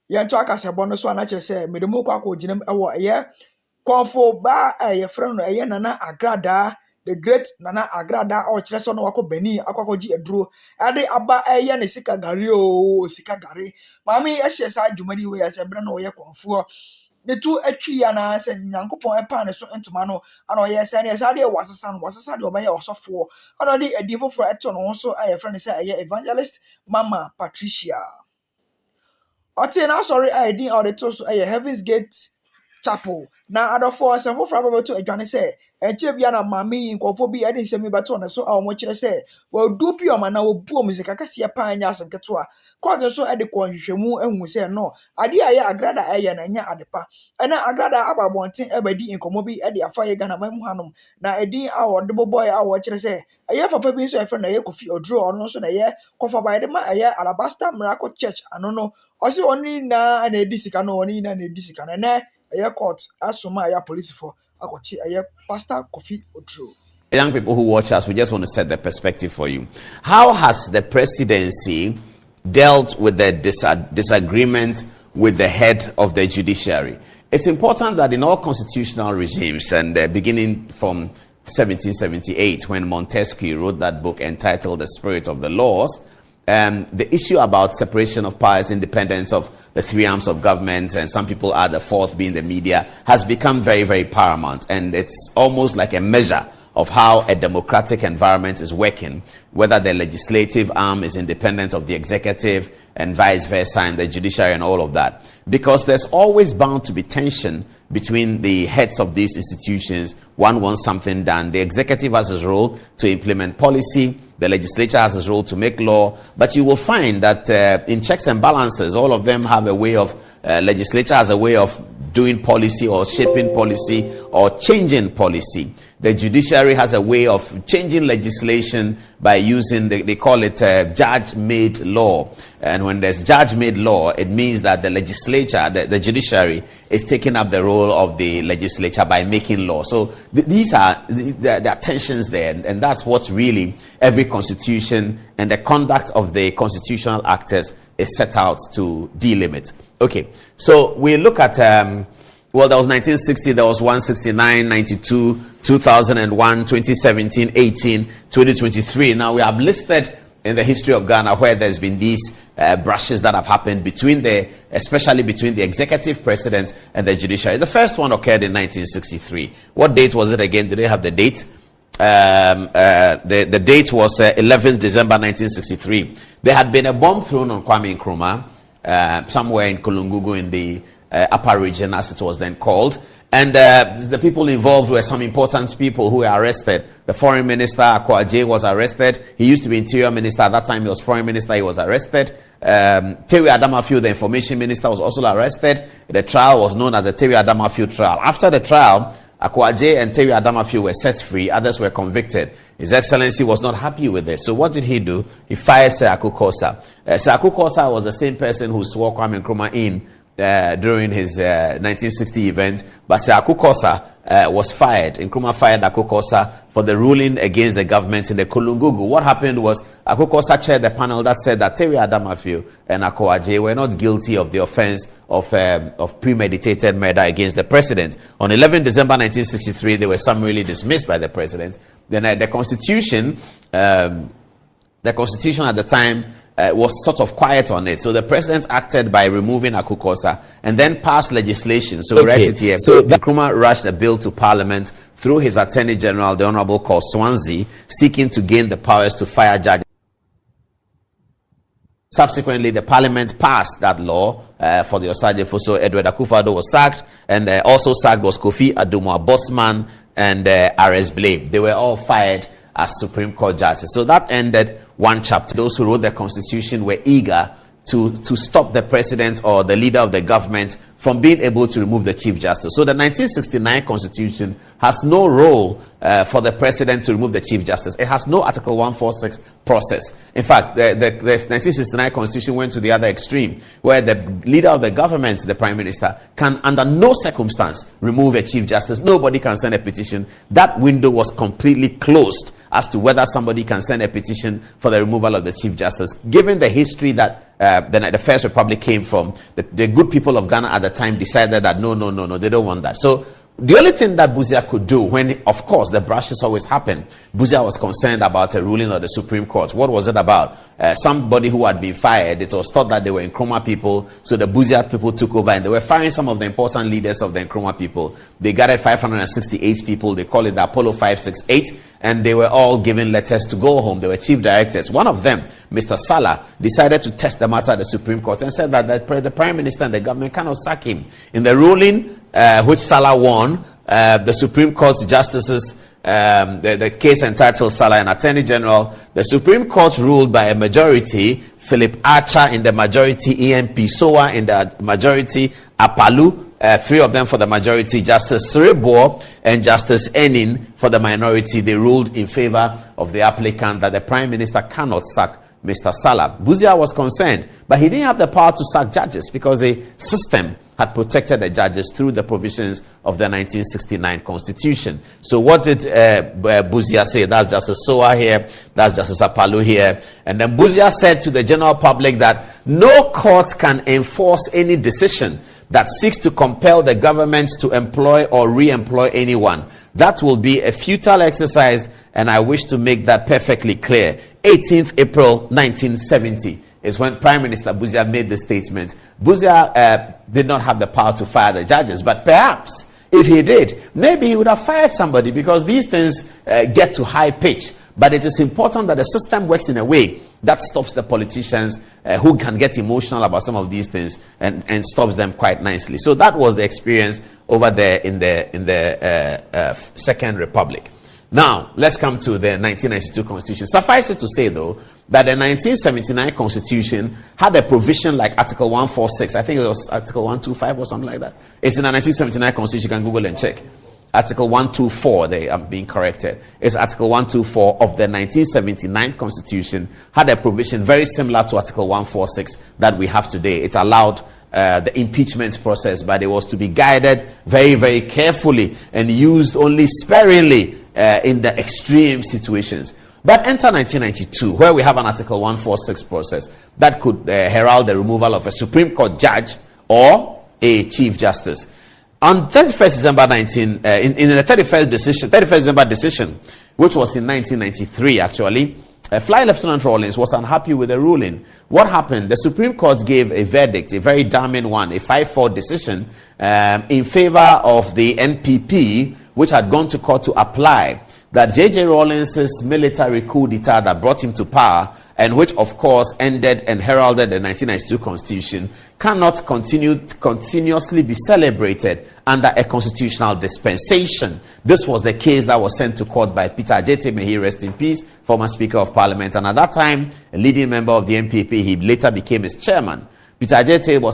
yen to akase bono so na kire se medemo kwa ko ginam ewo ye konfo ba ye friend no ye nana agrada the great nana agrada o kire so no wako bani akwakoji eduro ade aba ye ne sika gari o sika gari mami e hye sa adwumadi we ya se bre no ye konfo ne tu atwi ya na se nyankopon epa ne so entoma no ana ye se ne sa de wasesa de obaye osofo ana de edi foforo eto no so aye friend se aye evangelist Mama Patricia Ote na sorry I din all the to so Heaven's Gate Chapel. Na adofo se fofra ba to adwane se enche bia na mami nkofo bi ade nsemi beto na so a omo kire se wa du pi o ma na wo bu omo se kakase pa anya asem keto a ko so ade ko hwehwemu ehun se no ade aye agrada aye na nya adepa ena agrada ababonten ebadi nkomo bi ade afa ye gana mamu hanom na edin a wo de boboy a wo kire se aye papa bi so efe na ye kofi odro ono so na ye kofa ba de ma aye Alabaster Miracle Church anono osi oni na na edisika no oni na edisika na na aye court asoma aye police for akochi aye Pastor Kofi Odro. Young people who watch us, we just want to set the perspective for you. How has the presidency dealt with the disagreement with the head of the judiciary? It's important that in all constitutional regimes, and beginning from 1778, when Montesquieu wrote that book entitled The Spirit of the Laws, the issue about separation of powers, independence of the three arms of government, and some people add the fourth being the media, has become very, very paramount. And it's almost like a measure of how a democratic environment is working, whether the legislative arm is independent of the executive and vice versa, and the judiciary and all of that. Because there's always bound to be tension between the heads of these institutions. One wants something done. The executive has its role to implement policy. The legislature has its role to make law. But you will find that in checks and balances, all of them have a way of, legislature has a way of doing policy or shaping policy or changing policy. The judiciary has a way of changing legislation by using, they call it judge-made law. And when there's judge-made law, it means that the legislature, the judiciary, is taking up the role of the legislature by making law. So these are, there are tensions there, and that's what really every constitution and the conduct of the constitutional actors is set out to delimit. Okay, so we look at, well, there was 1960, there was 169, 92, 2001, 2017, 18, 2023. Now we have listed in the history of Ghana where there's been these brushes that have happened between especially between the executive president and the judiciary. The first one occurred in 1963. What date was it again? Do they have the date? The date was 11th December 1963. There had been a bomb thrown on Kwame Nkrumah somewhere in Kulungugu in the upper region, as it was then called. And the people involved were some important people who were arrested. The foreign minister, Akwaje, was arrested. He used to be interior minister. At that time, he was foreign minister. He was arrested. Terry Adamafiu, the information minister, was also arrested. The trial was known as the Terry Adamafiu trial. After the trial, Akwaje and Terry Adamafiu were set free. Others were convicted. His Excellency was not happy with it. So what did he do? He fired Sir Akukosa. Sir Akukosa was the same person who swore Kwame Nkrumah in during his 1960 event, but Sir Akukosa was fired. Nkrumah fired Akukosa for the ruling against the government in the Kulungugu. What happened was Akukosa chaired the panel that said that Terry Adamafiu and Akwaje were not guilty of the offense of premeditated murder against the president. On 11 December 1963, they were summarily dismissed by the president. Then the constitution at the time was sort of quiet on it. So the president acted by removing Akukosa and then passed legislation. So we write it here. So Nkrumah rushed a bill to parliament through his attorney general, the Honorable Col Swansea, seeking to gain the powers to fire judges. Subsequently, the parliament passed that law for the Osage. So Edward Akufo-Addo was sacked, and also sacked was Kofi Adumoah-Bossman and R.S. Blame. They were all fired as Supreme Court justices. So that ended one chapter. Those who wrote the constitution were eager to stop the president or the leader of the government from being able to remove the chief justice. So the 1969 constitution has no role for the president to remove the chief justice. It has no Article 146 process. In fact, the 1969 constitution went to the other extreme, where the leader of the government, the prime minister, can under no circumstance remove a chief justice. Nobody can send a petition. That window was completely closed as to whether somebody can send a petition for the removal of the Chief Justice. Given the history that the First Republic came from, the good people of Ghana at the time decided that no, they don't want that. So the only thing that Busia could do when, of course, the brushes always happen, Busia was concerned about a ruling of the Supreme Court. What was it about? Somebody who had been fired. It was thought that they were Nkrumah people, so the Busia people took over and they were firing some of the important leaders of the Nkrumah people. They gathered 568 people. They call it the Apollo 568, and they were all given letters to go home. They were chief directors. One of them, Mr. Salah, decided to test the matter at the Supreme Court and said that the Prime Minister and the government cannot sack him. In the ruling, which Salah won, the Supreme Court justices, the case entitled Salah and Attorney General, the Supreme Court ruled by a majority, Philip Archer in the majority, EMP Sowa in the majority, Apalu, three of them for the majority, Justice ssreak and Justice Enin for the minority. They ruled in favor of the applicant that the Prime Minister cannot sack Mr. Salah. Busia was concerned, but he didn't have the power to sack judges because the system had protected the judges through the provisions of the 1969 Constitution. So what did Busia say? That's Justice Sowa here, that's Justice Apalu here. And then Busia said to the general public that no court can enforce any decision that seeks to compel the government to employ or re-employ anyone. That will be a futile exercise, and I wish to make that perfectly clear. 18th April 1970 is when Prime Minister Busia made the statement. Busia did not have the power to fire the judges, but perhaps if he did, maybe he would have fired somebody, because these things get to high pitch. But it is important that the system works in a way that stops the politicians who can get emotional about some of these things and stops them quite nicely. So that was the experience over there in the Second Republic. Now, let's come to the 1992 Constitution. Suffice it to say, though, that the 1979 Constitution had a provision like Article 146. I think it was Article 125 or something like that. It's in the 1979 Constitution. You can Google and check. Article 124, they are being corrected. It's Article 124 of the 1979 Constitution had a provision very similar to Article 146 that we have today. It allowed the impeachment process, but it was to be guided very, very carefully and used only sparingly in the extreme situations. But enter 1992, where we have an Article 146 process that could herald the removal of a Supreme Court judge or a Chief Justice. On 31st December in the 31st December decision, which was in 1993 actually, Flight Lieutenant Rawlings was unhappy with the ruling. What happened? The Supreme Court gave a verdict, a very damning one, a 5-4 decision in favor of the NPP, which had gone to court to apply that J.J. Rawlings' military coup d'etat that brought him to power, and which of course ended and heralded the 1992 Constitution, cannot continuously be celebrated under a constitutional dispensation. This was the case that was sent to court by Peter Ajete, may he rest in peace, former Speaker of Parliament, and at that time a leading member of the NPP. He later became its chairman. Peter Ajete was